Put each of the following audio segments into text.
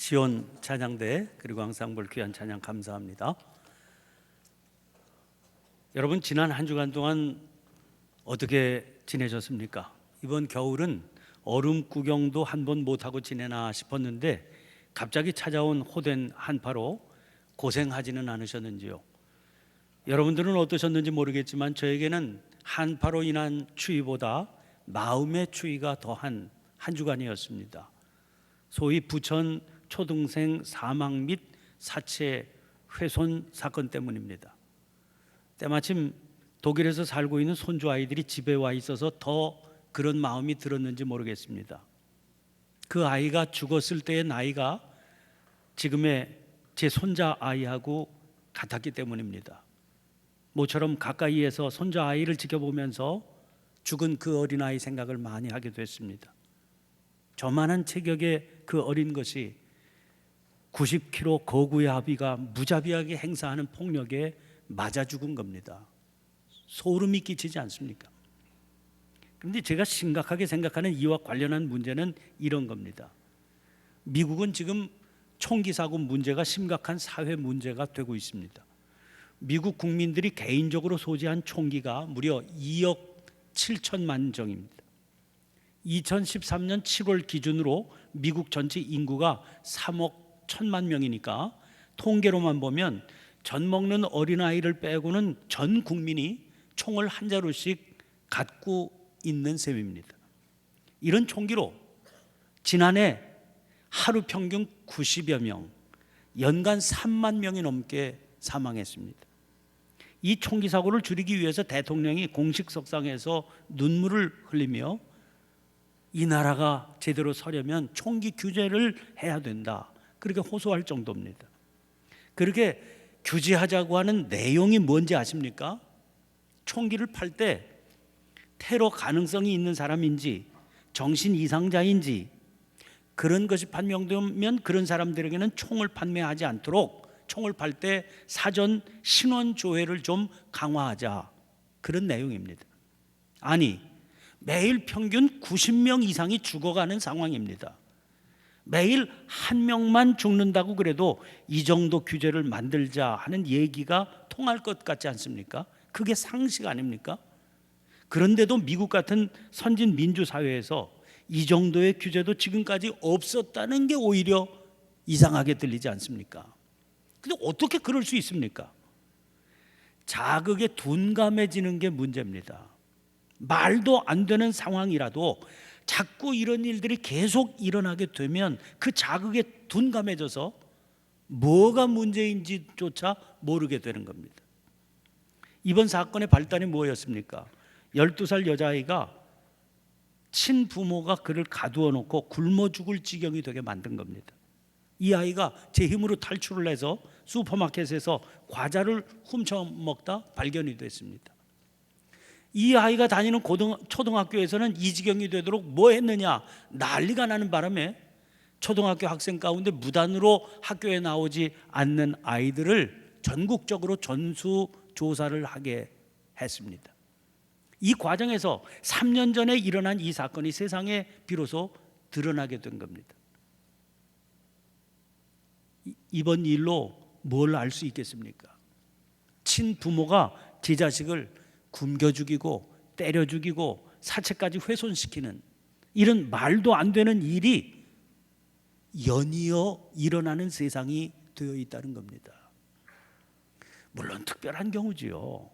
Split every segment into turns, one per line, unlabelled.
지온 찬양대 그리고 항상볼 귀한 찬양 감사합니다. 여러분, 지난 한 주간 동안 어떻게 지내셨습니까? 이번 겨울은 얼음 구경도 한 번 못하고 지내나 싶었는데 갑자기 찾아온 호된 한파로 고생하지는 않으셨는지요? 여러분들은 어떠셨는지 모르겠지만 저에게는 한파로 인한 추위보다 마음의 추위가 더한 한 주간이었습니다. 소위 부천 초등생 사망 및 사체 훼손 사건 때문입니다. 때마침 독일에서 살고 있는 손주 아이들이 집에 와 있어서 더 그런 마음이 들었는지 모르겠습니다. 그 아이가 죽었을 때의 나이가 지금의 제 손자 아이하고 같았기 때문입니다. 모처럼 가까이에서 손자 아이를 지켜보면서 죽은 그 어린아이 생각을 많이 하게 됐습니다. 저만한 체격의 그 어린 것이 90kg 거구의 아비가 무자비하게 행사하는 폭력에 맞아 죽은 겁니다. 소름이 끼치지 않습니까? 그런데 제가 심각하게 생각하는 이와 관련한 문제는 이런 겁니다. 미국은 지금 총기 사고 문제가 심각한 사회 문제가 되고 있습니다. 미국 국민들이 개인적으로 소지한 총기가 무려 2억 7천만 정입니다. 2013년 7월 기준으로 미국 전체 인구가 3억 1천만 명이니까 통계로만 보면 젖 먹는 어린아이를 빼고는 전 국민이 총을 한 자루씩 갖고 있는 셈입니다. 이런 총기로 지난해 하루 평균 90여 명, 연간 3만 명이 넘게 사망했습니다. 이 총기 사고를 줄이기 위해서 대통령이 공식 석상에서 눈물을 흘리며 이 나라가 제대로 서려면 총기 규제를 해야 된다, 그렇게 호소할 정도입니다. 그렇게 규제하자고 하는 내용이 뭔지 아십니까? 총기를 팔 때 테러 가능성이 있는 사람인지 정신 이상자인지 그런 것이 판명되면 그런 사람들에게는 총을 판매하지 않도록 총을 팔 때 사전 신원 조회를 좀 강화하자, 그런 내용입니다. 아니, 매일 평균 90명 이상이 죽어가는 상황입니다. 매일 한 명만 죽는다고 그래도 이 정도 규제를 만들자 하는 얘기가 통할 것 같지 않습니까? 그게 상식 아닙니까? 그런데도 미국 같은 선진 민주사회에서 이 정도의 규제도 지금까지 없었다는 게 오히려 이상하게 들리지 않습니까? 근데 어떻게 그럴 수 있습니까? 자극에 둔감해지는 게 문제입니다. 말도 안 되는 상황이라도 자꾸 이런 일들이 계속 일어나게 되면 그 자극에 둔감해져서 뭐가 문제인지조차 모르게 되는 겁니다. 이번 사건의 발단이 뭐였습니까? 12살 여자아이가 친부모가 그를 가두어 놓고 굶어 죽을 지경이 되게 만든 겁니다. 이 아이가 제 힘으로 탈출을 해서 슈퍼마켓에서 과자를 훔쳐 먹다 발견이 됐습니다. 이 아이가 다니는 초등학교에서는 이 지경이 되도록 뭐 했느냐, 난리가 나는 바람에 초등학교 학생 가운데 무단으로 학교에 나오지 않는 아이들을 전국적으로 전수조사를 하게 했습니다. 이 과정에서 3년 전에 일어난 이 사건이 세상에 비로소 드러나게 된 겁니다. 이번 일로 뭘 알 수 있겠습니까? 친부모가 제 자식을 굶겨 죽이고 때려 죽이고 사체까지 훼손시키는 이런 말도 안 되는 일이 연이어 일어나는 세상이 되어 있다는 겁니다. 물론 특별한 경우지요.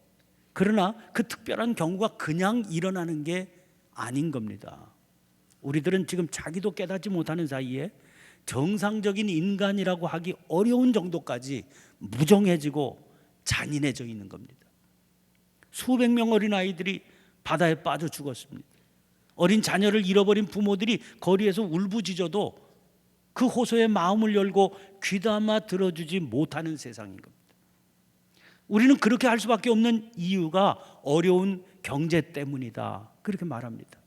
그러나 그 특별한 경우가 그냥 일어나는 게 아닌 겁니다. 우리들은 지금 자기도 깨닫지 못하는 사이에 정상적인 인간이라고 하기 어려운 정도까지 무정해지고 잔인해져 있는 겁니다. 수백 명 어린아이들이 바다에 빠져 죽었습니다. 어린 자녀를 잃어버린 부모들이 거리에서 울부짖어도 그 호소에 마음을 열고 귀담아 들어주지 못하는 세상인 겁니다. 우리는 그렇게 할 수밖에 없는 이유가 어려운 경제 때문이다, 그렇게 말합니다.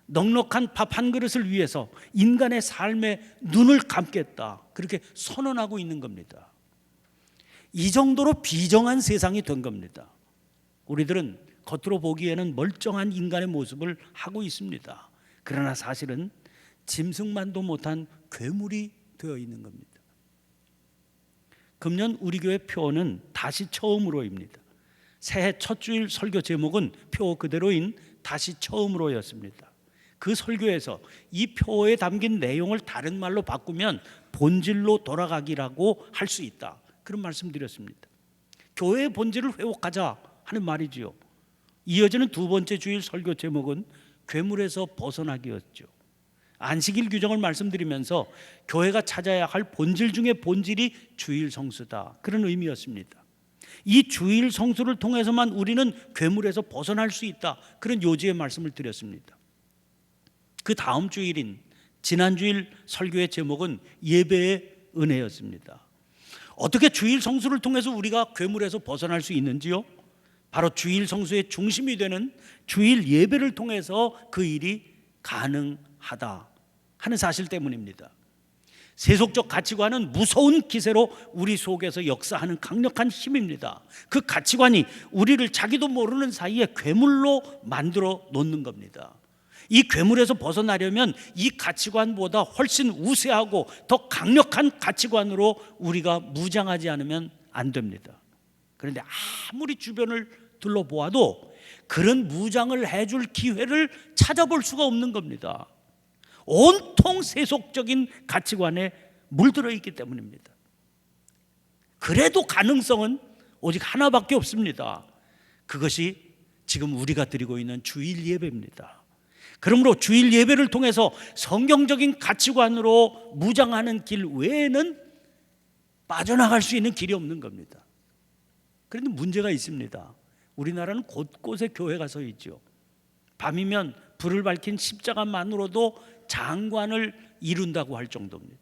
넉넉한 밥 한 그릇을 위해서 인간의 삶에 눈을 감겠다, 그렇게 선언하고 있는 겁니다. 이 정도로 비정한 세상이 된 겁니다. 우리들은 겉으로 보기에는 멀쩡한 인간의 모습을 하고 있습니다. 그러나 사실은 짐승만도 못한 괴물이 되어 있는 겁니다. 금년 우리 교회 표어는 다시 처음으로입니다. 새해 첫 주일 설교 제목은 표어 그대로인 다시 처음으로였습니다. 그 설교에서 이 표어에 담긴 내용을 다른 말로 바꾸면 본질로 돌아가기라고 할 수 있다, 그런 말씀드렸습니다. 교회의 본질을 회복하자 하는 말이지요. 이어지는 두 번째 주일 설교 제목은 괴물에서 벗어나기였죠. 안식일 규정을 말씀드리면서 교회가 찾아야 할 본질 중에 본질이 주일 성수다, 그런 의미였습니다. 이 주일 성수를 통해서만 우리는 괴물에서 벗어날 수 있다, 그런 요지의 말씀을 드렸습니다. 그 다음 주일인 지난주일 설교의 제목은 예배의 은혜였습니다. 어떻게 주일 성수를 통해서 우리가 괴물에서 벗어날 수 있는지요? 바로 주일 성수의 중심이 되는 주일 예배를 통해서 그 일이 가능하다 하는 사실 때문입니다. 세속적 가치관은 무서운 기세로 우리 속에서 역사하는 강력한 힘입니다. 그 가치관이 우리를 자기도 모르는 사이에 괴물로 만들어 놓는 겁니다. 이 괴물에서 벗어나려면 이 가치관보다 훨씬 우세하고 더 강력한 가치관으로 우리가 무장하지 않으면 안 됩니다. 그런데 아무리 주변을 둘러보아도 그런 무장을 해줄 기회를 찾아볼 수가 없는 겁니다. 온통 세속적인 가치관에 물들어 있기 때문입니다. 그래도 가능성은 오직 하나밖에 없습니다. 그것이 지금 우리가 드리고 있는 주일 예배입니다. 그러므로 주일 예배를 통해서 성경적인 가치관으로 무장하는 길 외에는 빠져나갈 수 있는 길이 없는 겁니다. 그런데 문제가 있습니다. 우리나라는 곳곳에 교회가 서 있죠. 밤이면 불을 밝힌 십자가만으로도 장관을 이룬다고 할 정도입니다.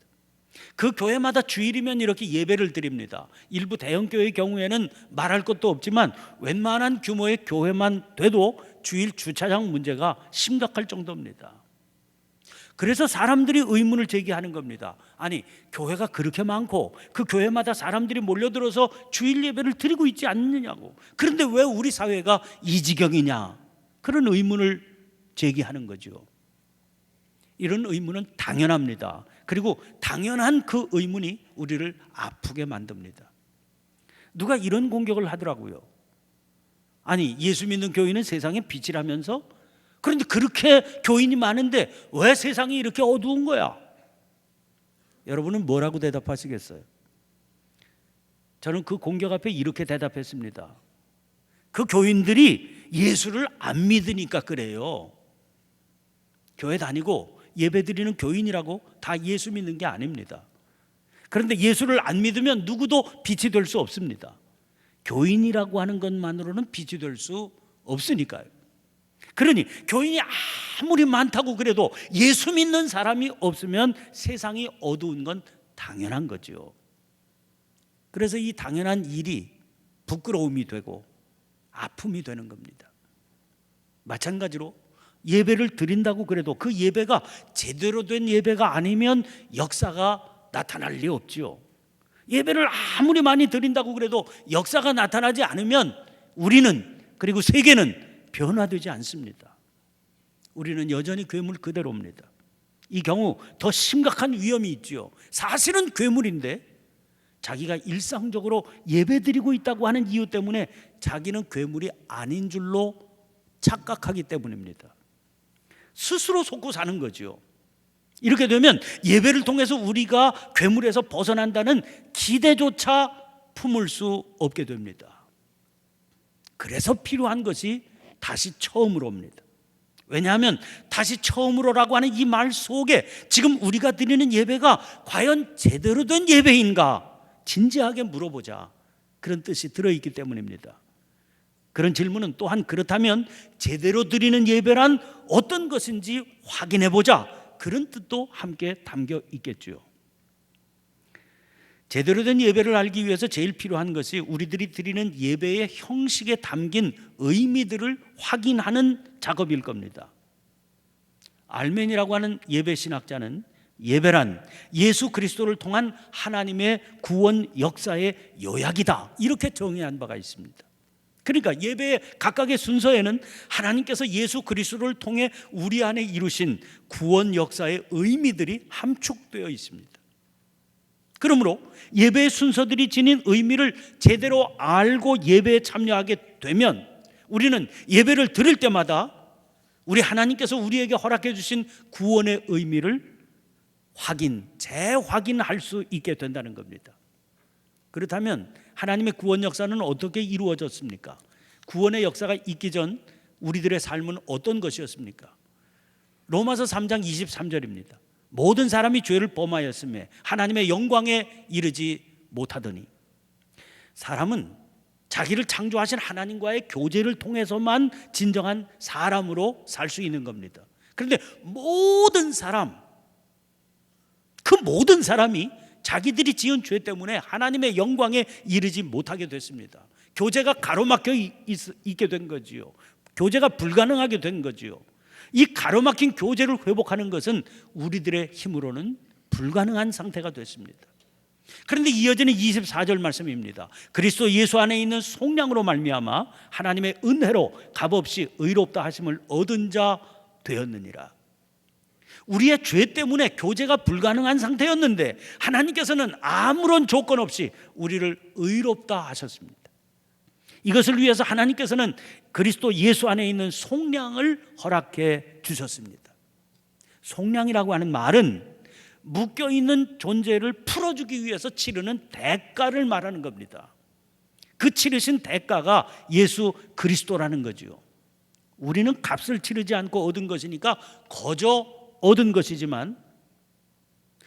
그 교회마다 주일이면 이렇게 예배를 드립니다. 일부 대형교회의 경우에는 말할 것도 없지만 웬만한 규모의 교회만 돼도 주일 주차장 문제가 심각할 정도입니다. 그래서 사람들이 의문을 제기하는 겁니다. 아니, 교회가 그렇게 많고 그 교회마다 사람들이 몰려들어서 주일 예배를 드리고 있지 않느냐고. 그런데 왜 우리 사회가 이 지경이냐, 그런 의문을 제기하는 거죠. 이런 의문은 당연합니다. 그리고 당연한 그 의문이 우리를 아프게 만듭니다. 누가 이런 공격을 하더라고요. 아니, 예수 믿는 교인은 세상의 빛이라면서? 그런데 그렇게 교인이 많은데 왜 세상이 이렇게 어두운 거야? 여러분은 뭐라고 대답하시겠어요? 저는 그 공격 앞에 이렇게 대답했습니다. 그 교인들이 예수를 안 믿으니까 그래요. 교회 다니고 예배 드리는 교인이라고 다 예수 믿는 게 아닙니다. 그런데 예수를 안 믿으면 누구도 빛이 될 수 없습니다. 교인이라고 하는 것만으로는 빛이 될 수 없으니까요. 그러니 교인이 아무리 많다고 그래도 예수 믿는 사람이 없으면 세상이 어두운 건 당연한 거죠. 그래서 이 당연한 일이 부끄러움이 되고 아픔이 되는 겁니다. 마찬가지로 예배를 드린다고 그래도 그 예배가 제대로 된 예배가 아니면 역사가 나타날 리 없지요. 예배를 아무리 많이 드린다고 그래도 역사가 나타나지 않으면 우리는, 그리고 세계는 변화되지 않습니다. 우리는 여전히 괴물 그대로입니다. 이 경우 더 심각한 위험이 있지요. 사실은 괴물인데 자기가 일상적으로 예배드리고 있다고 하는 이유 때문에 자기는 괴물이 아닌 줄로 착각하기 때문입니다. 스스로 속고 사는 거죠. 이렇게 되면 예배를 통해서 우리가 괴물에서 벗어난다는 기대조차 품을 수 없게 됩니다. 그래서 필요한 것이 다시 처음으로입니다. 왜냐하면 다시 처음으로라고 하는 이 말 속에 지금 우리가 드리는 예배가 과연 제대로 된 예배인가 진지하게 물어보자, 그런 뜻이 들어있기 때문입니다. 그런 질문은 또한 그렇다면 제대로 드리는 예배란 어떤 것인지 확인해보자, 그런 뜻도 함께 담겨 있겠죠. 제대로 된 예배를 알기 위해서 제일 필요한 것이 우리들이 드리는 예배의 형식에 담긴 의미들을 확인하는 작업일 겁니다. 알멘이라고 하는 예배 신학자는 예배란 예수 그리스도를 통한 하나님의 구원 역사의 요약이다, 이렇게 정의한 바가 있습니다. 그러니까 예배의 각각의 순서에는 하나님께서 예수 그리스도를 통해 우리 안에 이루신 구원 역사의 의미들이 함축되어 있습니다. 그러므로 예배의 순서들이 지닌 의미를 제대로 알고 예배에 참여하게 되면 우리는 예배를 드릴 때마다 우리 하나님께서 우리에게 허락해 주신 구원의 의미를 재확인할 수 있게 된다는 겁니다. 그렇다면 하나님의 구원 역사는 어떻게 이루어졌습니까? 구원의 역사가 있기 전 우리들의 삶은 어떤 것이었습니까? 로마서 3장 23절입니다. 모든 사람이 죄를 범하였음에 하나님의 영광에 이르지 못하더니. 사람은 자기를 창조하신 하나님과의 교제를 통해서만 진정한 사람으로 살 수 있는 겁니다. 그런데 모든 사람이 자기들이 지은 죄 때문에 하나님의 영광에 이르지 못하게 됐습니다. 교제가 가로막혀 있게 된 거지요. 교제가 불가능하게 된 거지요. 이 가로막힌 교제를 회복하는 것은 우리들의 힘으로는 불가능한 상태가 됐습니다. 그런데 이어지는 24절 말씀입니다. 그리스도 예수 안에 있는 속량으로 말미암아 하나님의 은혜로 값없이 의롭다 하심을 얻은 자 되었느니라. 우리의 죄 때문에 교제가 불가능한 상태였는데 하나님께서는 아무런 조건 없이 우리를 의롭다 하셨습니다. 이것을 위해서 하나님께서는 그리스도 예수 안에 있는 속량을 허락해 주셨습니다. 속량이라고 하는 말은 묶여있는 존재를 풀어주기 위해서 치르는 대가를 말하는 겁니다. 그 치르신 대가가 예수 그리스도라는 거죠. 우리는 값을 치르지 않고 얻은 것이니까 거저 얻은 것이지만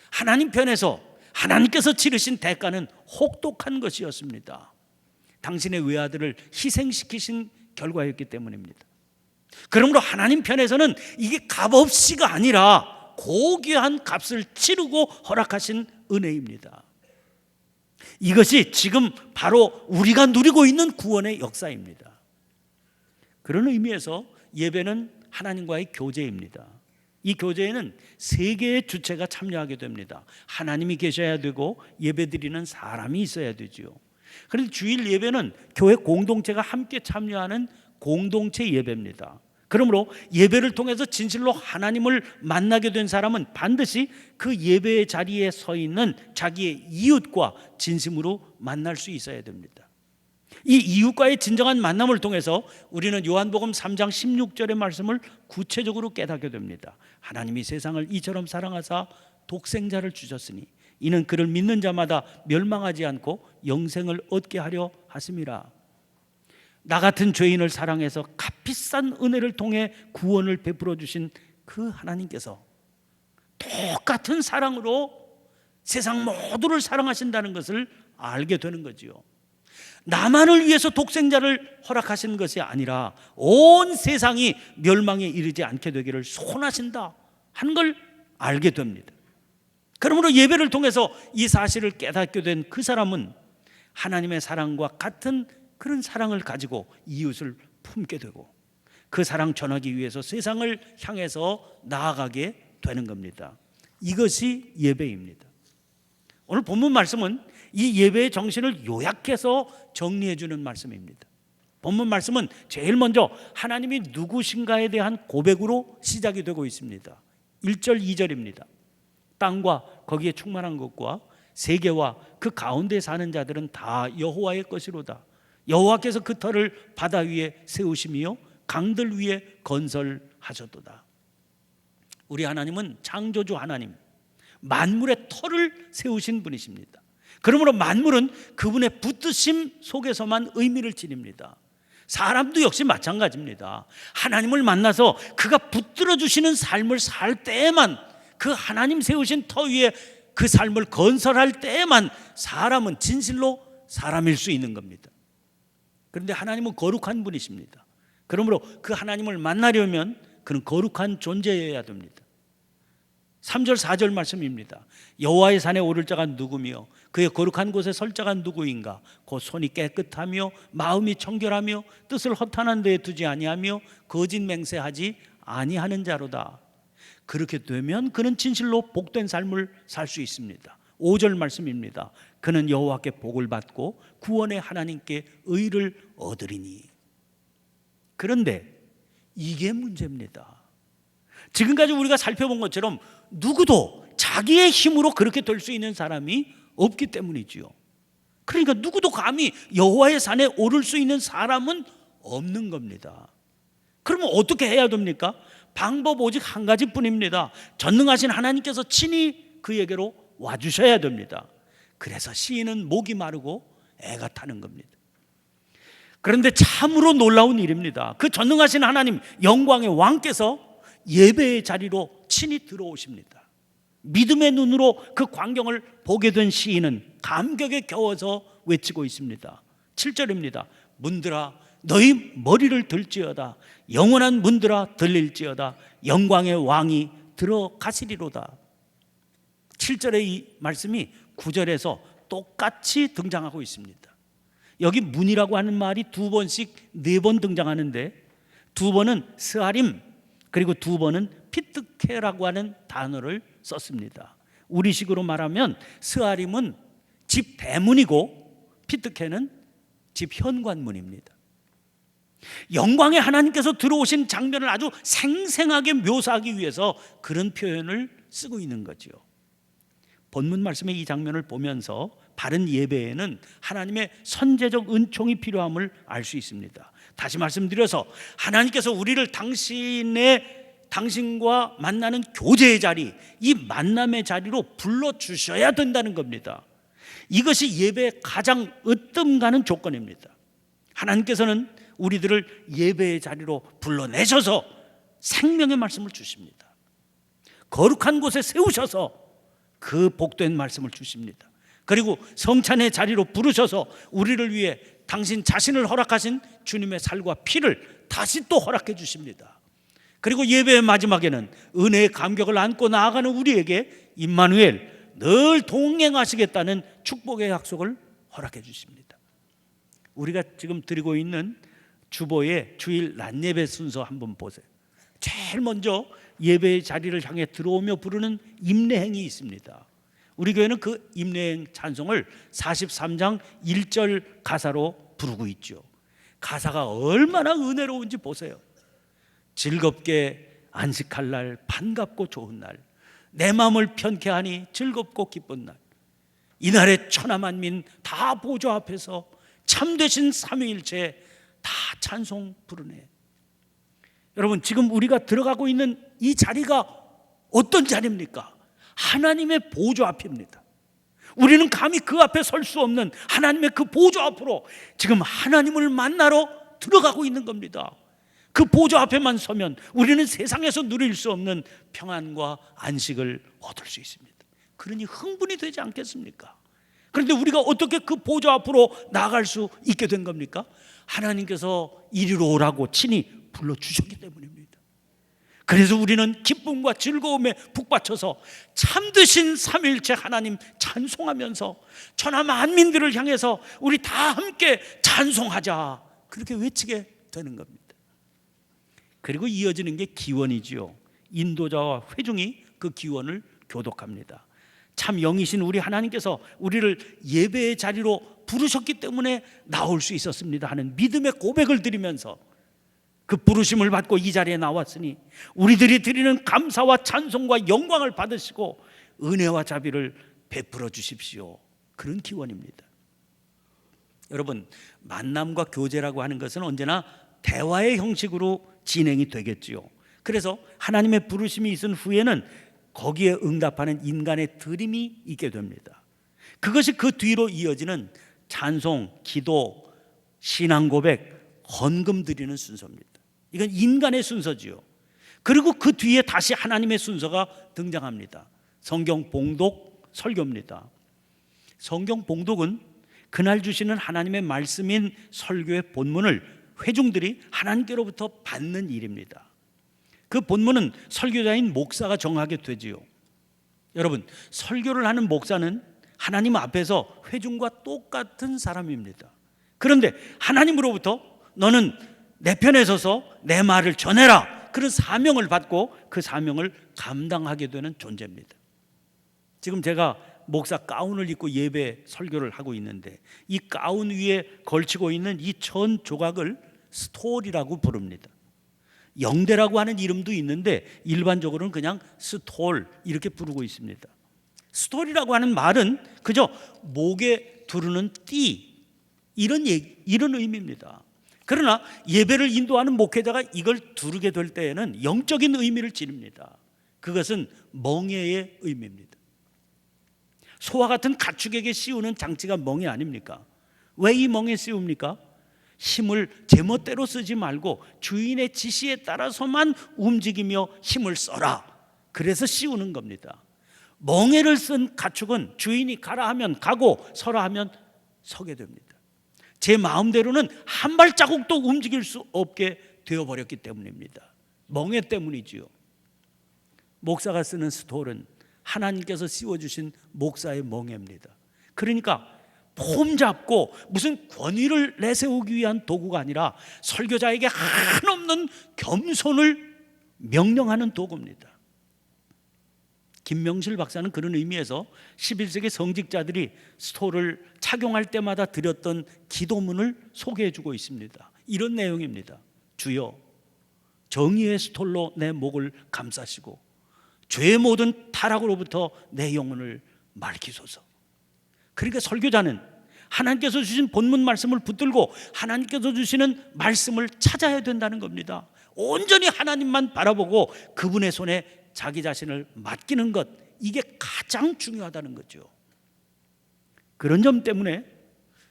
하나님 편에서 하나님께서 치르신 대가는 혹독한 것이었습니다. 당신의 외아들을 희생시키신 결과였기 때문입니다. 그러므로 하나님 편에서는 이게 값없이가 아니라 고귀한 값을 치르고 허락하신 은혜입니다. 이것이 지금 바로 우리가 누리고 있는 구원의 역사입니다. 그런 의미에서 예배는 하나님과의 교제입니다. 이 교제에는 세 개의 주체가 참여하게 됩니다. 하나님이 계셔야 되고 예배드리는 사람이 있어야 되죠. 그런데 주일 예배는 교회 공동체가 함께 참여하는 공동체 예배입니다. 그러므로 예배를 통해서 진실로 하나님을 만나게 된 사람은 반드시 그 예배의 자리에 서 있는 자기의 이웃과 진심으로 만날 수 있어야 됩니다. 이 이웃과의 진정한 만남을 통해서 우리는 요한복음 3장 16절의 말씀을 구체적으로 깨닫게 됩니다. 하나님이 세상을 이처럼 사랑하사 독생자를 주셨으니 이는 그를 믿는 자마다 멸망하지 않고 영생을 얻게 하려 하심이라. 나 같은 죄인을 사랑해서 값비싼 은혜를 통해 구원을 베풀어 주신 그 하나님께서 똑같은 사랑으로 세상 모두를 사랑하신다는 것을 알게 되는 거지요. 나만을 위해서 독생자를 허락하신 것이 아니라 온 세상이 멸망에 이르지 않게 되기를 소원하신다 하는 걸 알게 됩니다. 그러므로 예배를 통해서 이 사실을 깨닫게 된 그 사람은 하나님의 사랑과 같은 그런 사랑을 가지고 이웃을 품게 되고 그 사랑 전하기 위해서 세상을 향해서 나아가게 되는 겁니다. 이것이 예배입니다. 오늘 본문 말씀은 이 예배의 정신을 요약해서 정리해 주는 말씀입니다. 본문 말씀은 제일 먼저 하나님이 누구신가에 대한 고백으로 시작이 되고 있습니다. 1절 2절입니다. 땅과 거기에 충만한 것과 세계와 그 가운데 사는 자들은 다 여호와의 것이로다. 여호와께서 그 터를 바다 위에 세우시며 강들 위에 건설하셨도다. 우리 하나님은 창조주 하나님, 만물의 터를 세우신 분이십니다. 그러므로 만물은 그분의 붙드심 속에서만 의미를 지닙니다. 사람도 역시 마찬가지입니다. 하나님을 만나서 그가 붙들어 주시는 삶을 살 때에만, 그 하나님 세우신 터 위에 그 삶을 건설할 때에만 사람은 진실로 사람일 수 있는 겁니다. 그런데 하나님은 거룩한 분이십니다. 그러므로 그 하나님을 만나려면 그는 거룩한 존재여야 됩니다. 3절 4절 말씀입니다. 여호와의 산에 오를 자가 누구며 그의 거룩한 곳에 설 자가 누구인가? 곧 손이 깨끗하며 마음이 청결하며 뜻을 허탄한 데에 두지 아니하며 거짓 맹세하지 아니하는 자로다. 그렇게 되면 그는 진실로 복된 삶을 살 수 있습니다. 5절 말씀입니다. 그는 여호와께 복을 받고 구원의 하나님께 의를 얻으리니. 그런데 이게 문제입니다. 지금까지 우리가 살펴본 것처럼 누구도 자기의 힘으로 그렇게 될 수 있는 사람이 없기 때문이지요. 그러니까 누구도 감히 여호와의 산에 오를 수 있는 사람은 없는 겁니다. 그러면 어떻게 해야 됩니까? 방법 오직 한 가지뿐입니다. 전능하신 하나님께서 친히 그에게로 와주셔야 됩니다. 그래서 시인은 목이 마르고 애가 타는 겁니다. 그런데 참으로 놀라운 일입니다. 그 전능하신 하나님 영광의 왕께서 예배의 자리로 친히 들어오십니다. 믿음의 눈으로 그 광경을 보게 된 시인은 감격에 겨워서 외치고 있습니다. 7절입니다. 문들아 너희 머리를 들지어다. 영원한 문들아 들릴지어다. 영광의 왕이 들어가시리로다. 7절의 이 말씀이 9절에서 똑같이 등장하고 있습니다. 여기 문이라고 하는 말이 2번씩 4번 등장하는데 2번은 스하림 그리고 2번은 피트케라고 하는 단어를 썼습니다. 우리식으로 말하면 스하림은 집 대문이고 피트케는 집 현관문입니다. 영광의 하나님께서 들어오신 장면을 아주 생생하게 묘사하기 위해서 그런 표현을 쓰고 있는 거죠. 본문 말씀의 이 장면을 보면서 바른 예배에는 하나님의 선제적 은총이 필요함을 알 수 있습니다. 다시 말씀드려서 하나님께서 우리를 당신과 만나는 교제의 자리, 이 만남의 자리로 불러주셔야 된다는 겁니다. 이것이 예배의 가장 으뜸 가는 조건입니다. 하나님께서는 우리들을 예배의 자리로 불러내셔서 생명의 말씀을 주십니다. 거룩한 곳에 세우셔서 그 복된 말씀을 주십니다. 그리고 성찬의 자리로 부르셔서 우리를 위해 당신 자신을 허락하신 주님의 살과 피를 다시 또 허락해 주십니다. 그리고 예배의 마지막에는 은혜의 감격을 안고 나아가는 우리에게 임마누엘 늘 동행하시겠다는 축복의 약속을 허락해 주십니다. 우리가 지금 드리고 있는 주보의 주일 낮예배 순서 한번 보세요. 제일 먼저 예배의 자리를 향해 들어오며 부르는 임례행이 있습니다. 우리 교회는 그 임례행 찬송을 43장 1절 가사로 부르고 있죠. 가사가 얼마나 은혜로운지 보세요. 즐겁게 안식할 날, 반갑고 좋은 날, 내 마음을 편케 하니 즐겁고 기쁜 날, 이날에 천하만민 다 보좌 앞에서 참되신 삼위일체 다 찬송 부르네. 여러분, 지금 우리가 들어가고 있는 이 자리가 어떤 자리입니까? 하나님의 보좌 앞입니다. 우리는 감히 그 앞에 설 수 없는 하나님의 그 보좌 앞으로 지금 하나님을 만나러 들어가고 있는 겁니다. 그 보좌 앞에만 서면 우리는 세상에서 누릴 수 없는 평안과 안식을 얻을 수 있습니다. 그러니 흥분이 되지 않겠습니까? 그런데 우리가 어떻게 그 보좌 앞으로 나아갈 수 있게 된 겁니까? 하나님께서 이리로 오라고 친히 불러주셨기 때문입니다. 그래서 우리는 기쁨과 즐거움에 북받쳐서 참되신 삼위일체 하나님 찬송하면서 천하 만민들을 향해서 우리 다 함께 찬송하자, 그렇게 외치게 되는 겁니다. 그리고 이어지는 게 기원이지요. 인도자와 회중이 그 기원을 교독합니다. 참 영이신 우리 하나님께서 우리를 예배의 자리로 부르셨기 때문에 나올 수 있었습니다 하는 믿음의 고백을 드리면서 그 부르심을 받고 이 자리에 나왔으니 우리들이 드리는 감사와 찬송과 영광을 받으시고 은혜와 자비를 베풀어 주십시오, 그런 기원입니다. 여러분, 만남과 교제라고 하는 것은 언제나 대화의 형식으로 진행이 되겠지요. 그래서 하나님의 부르심이 있은 후에는 거기에 응답하는 인간의 드림이 있게 됩니다. 그것이 그 뒤로 이어지는 찬송, 기도, 신앙 고백, 헌금 드리는 순서입니다. 이건 인간의 순서지요. 그리고 그 뒤에 다시 하나님의 순서가 등장합니다. 성경 봉독, 설교입니다. 성경 봉독은 그날 주시는 하나님의 말씀인 설교의 본문을 회중들이 하나님께로부터 받는 일입니다. 그 본문은 설교자인 목사가 정하게 되지요. 여러분, 설교를 하는 목사는 하나님 앞에서 회중과 똑같은 사람입니다. 그런데 하나님으로부터 너는 내 편에 서서 내 말을 전해라, 그런 사명을 받고 그 사명을 감당하게 되는 존재입니다. 지금 제가 목사 가운을 입고 예배 설교를 하고 있는데 이 가운 위에 걸치고 있는 이 천 조각을 스톨이라고 부릅니다. 영대라고 하는 이름도 있는데 일반적으로는 그냥 스톨 이렇게 부르고 있습니다. 스톨이라고 하는 말은 그저 목에 두르는 띠 이런 의미입니다. 그러나 예배를 인도하는 목회자가 이걸 두르게 될 때에는 영적인 의미를 지닙니다. 그것은 멍에의 의미입니다. 소와 같은 가축에게 씌우는 장치가 멍에 아닙니까? 왜 이 멍에 씌웁니까? 힘을 제멋대로 쓰지 말고 주인의 지시에 따라서만 움직이며 힘을 써라. 그래서 씌우는 겁니다. 멍에를 쓴 가축은 주인이 가라 하면 가고 서라 하면 서게 됩니다. 제 마음대로는 한 발자국도 움직일 수 없게 되어버렸기 때문입니다. 멍에 때문이지요. 목사가 쓰는 스톨은 하나님께서 씌워주신 목사의 멍에입니다. 그러니까 폼 잡고 무슨 권위를 내세우기 위한 도구가 아니라 설교자에게 한없는 겸손을 명령하는 도구입니다. 김명실 박사는 그런 의미에서 11세기 성직자들이 스톨을 착용할 때마다 드렸던 기도문을 소개해주고 있습니다. 이런 내용입니다. 주여, 정의의 스톨로 내 목을 감싸시고 죄의 모든 타락으로부터 내 영혼을 밝히소서. 그러니까 설교자는 하나님께서 주신 본문 말씀을 붙들고 하나님께서 주시는 말씀을 찾아야 된다는 겁니다. 온전히 하나님만 바라보고 그분의 손에 자기 자신을 맡기는 것, 이게 가장 중요하다는 거죠. 그런 점 때문에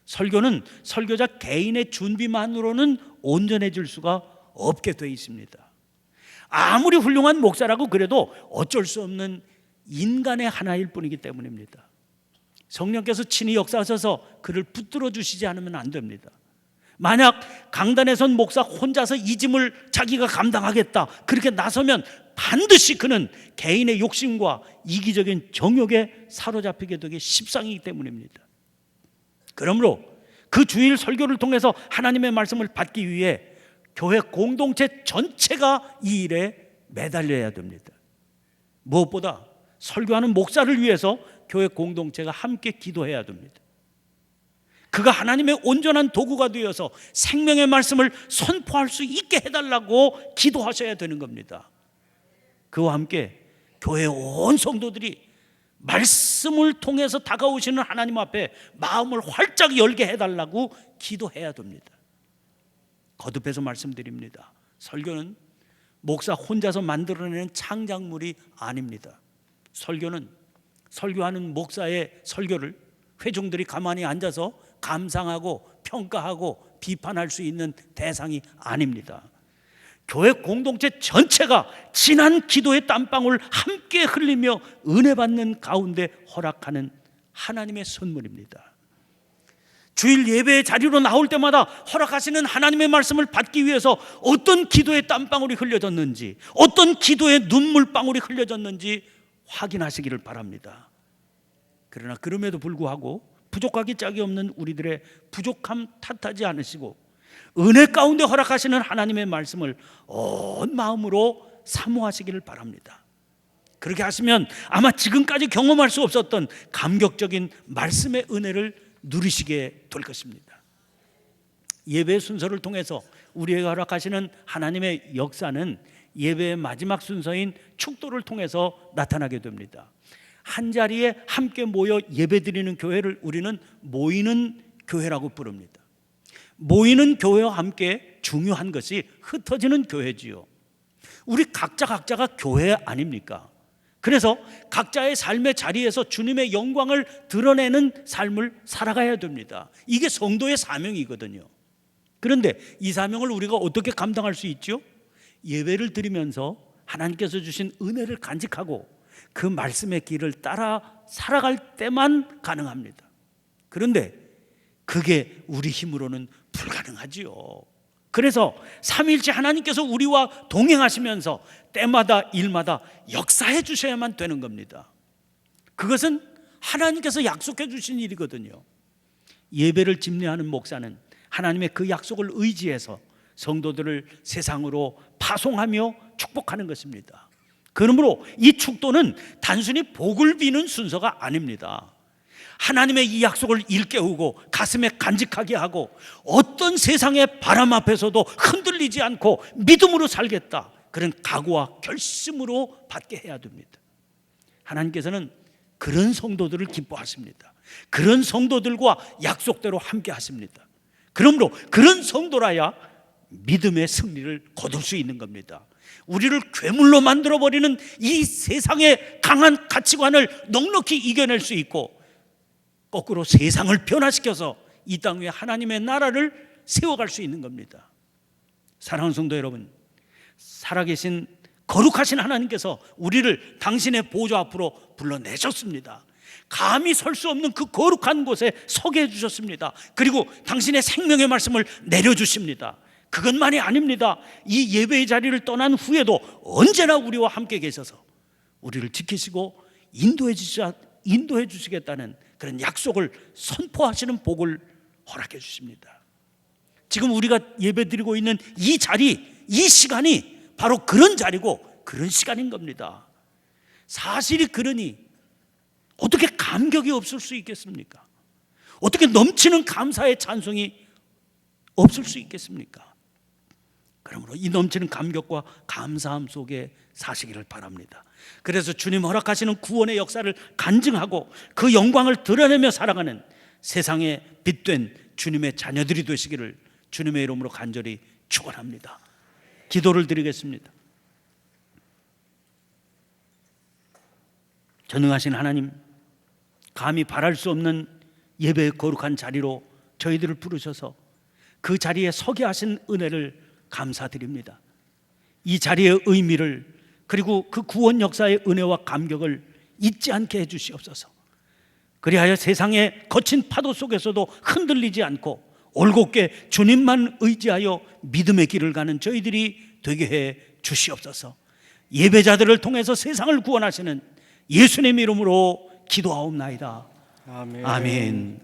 설교는 설교자 개인의 준비만으로는 온전해질 수가 없게 돼 있습니다. 아무리 훌륭한 목사라고 그래도 어쩔 수 없는 인간의 하나일 뿐이기 때문입니다. 성령께서 친히 역사하셔서 그를 붙들어 주시지 않으면 안 됩니다. 만약 강단에 선 목사 혼자서 이 짐을 자기가 감당하겠다 그렇게 나서면 반드시 그는 개인의 욕심과 이기적인 정욕에 사로잡히게 되기 십상이기 때문입니다. 그러므로 그 주일 설교를 통해서 하나님의 말씀을 받기 위해 교회 공동체 전체가 이 일에 매달려야 됩니다. 무엇보다 설교하는 목사를 위해서 교회 공동체가 함께 기도해야 됩니다. 그가 하나님의 온전한 도구가 되어서 생명의 말씀을 선포할 수 있게 해달라고 기도하셔야 되는 겁니다. 그와 함께 교회 온 성도들이 말씀을 통해서 다가오시는 하나님 앞에 마음을 활짝 열게 해달라고 기도해야 됩니다. 거듭해서 말씀드립니다. 설교는 목사 혼자서 만들어내는 창작물이 아닙니다. 설교는 설교하는 목사의 설교를 회중들이 가만히 앉아서 감상하고 평가하고 비판할 수 있는 대상이 아닙니다. 교회 공동체 전체가 진한 기도의 땀방울 함께 흘리며 은혜 받는 가운데 허락하는 하나님의 선물입니다. 주일 예배의 자리로 나올 때마다 허락하시는 하나님의 말씀을 받기 위해서 어떤 기도의 땀방울이 흘려졌는지, 어떤 기도의 눈물방울이 흘려졌는지 확인하시기를 바랍니다. 그러나 그럼에도 불구하고 부족하기 짝이 없는 우리들의 부족함 탓하지 않으시고 은혜 가운데 허락하시는 하나님의 말씀을 온 마음으로 사모하시기를 바랍니다. 그렇게 하시면 아마 지금까지 경험할 수 없었던 감격적인 말씀의 은혜를 누리시게 될 것입니다. 예배의 순서를 통해서 우리에게 허락하시는 하나님의 역사는 예배의 마지막 순서인 축도를 통해서 나타나게 됩니다. 한 자리에 함께 모여 예배드리는 교회를 우리는 모이는 교회라고 부릅니다. 모이는 교회와 함께 중요한 것이 흩어지는 교회지요. 우리 각자가 교회 아닙니까? 그래서 각자의 삶의 자리에서 주님의 영광을 드러내는 삶을 살아가야 됩니다. 이게 성도의 사명이거든요. 그런데 이 사명을 우리가 어떻게 감당할 수 있죠? 예배를 드리면서 하나님께서 주신 은혜를 간직하고 그 말씀의 길을 따라 살아갈 때만 가능합니다. 그런데 그게 우리 힘으로는 불가능하지요. 그래서 삼위일체 하나님께서 우리와 동행하시면서 때마다 일마다 역사해 주셔야만 되는 겁니다. 그것은 하나님께서 약속해 주신 일이거든요. 예배를 집례하는 목사는 하나님의 그 약속을 의지해서 성도들을 세상으로 파송하며 축복하는 것입니다. 그러므로 이 축도는 단순히 복을 비는 순서가 아닙니다. 하나님의 이 약속을 일깨우고 가슴에 간직하게 하고 어떤 세상의 바람 앞에서도 흔들리지 않고 믿음으로 살겠다, 그런 각오와 결심으로 받게 해야 됩니다. 하나님께서는 그런 성도들을 기뻐하십니다. 그런 성도들과 약속대로 함께 하십니다. 그러므로 그런 성도라야 믿음의 승리를 거둘 수 있는 겁니다. 우리를 괴물로 만들어버리는 이 세상의 강한 가치관을 넉넉히 이겨낼 수 있고, 거꾸로 세상을 변화시켜서 이 땅 위에 하나님의 나라를 세워갈 수 있는 겁니다. 사랑하는 성도 여러분, 살아계신 거룩하신 하나님께서 우리를 당신의 보좌 앞으로 불러내셨습니다. 감히 설 수 없는 그 거룩한 곳에 서게 해주셨습니다. 그리고 당신의 생명의 말씀을 내려주십니다. 그것만이 아닙니다. 이 예배의 자리를 떠난 후에도 언제나 우리와 함께 계셔서 우리를 지키시고 인도해 주시겠다는 그런 약속을 선포하시는 복을 허락해 주십니다. 지금 우리가 예배 드리고 있는 이 자리, 이 시간이 바로 그런 자리고 그런 시간인 겁니다. 사실이 그러니 어떻게 감격이 없을 수 있겠습니까? 어떻게 넘치는 감사의 찬송이 없을 수 있겠습니까? 그러므로 이 넘치는 감격과 감사함 속에 사시기를 바랍니다. 그래서 주님 허락하시는 구원의 역사를 간증하고 그 영광을 드러내며 살아가는 세상의 빛된 주님의 자녀들이 되시기를 주님의 이름으로 간절히 축원합니다. 기도를 드리겠습니다. 전능하신 하나님, 감히 바랄 수 없는 예배의 거룩한 자리로 저희들을 부르셔서 그 자리에 서게 하신 은혜를 감사드립니다. 이 자리의 의미를, 그리고 그 구원 역사의 은혜와 감격을 잊지 않게 해주시옵소서. 그리하여 세상의 거친 파도 속에서도 흔들리지 않고 올곧게 주님만 의지하여 믿음의 길을 가는 저희들이 되게 해 주시옵소서. 예배자들을 통해서 세상을 구원하시는 예수님 이름으로 기도하옵나이다.
아멘.
아멘.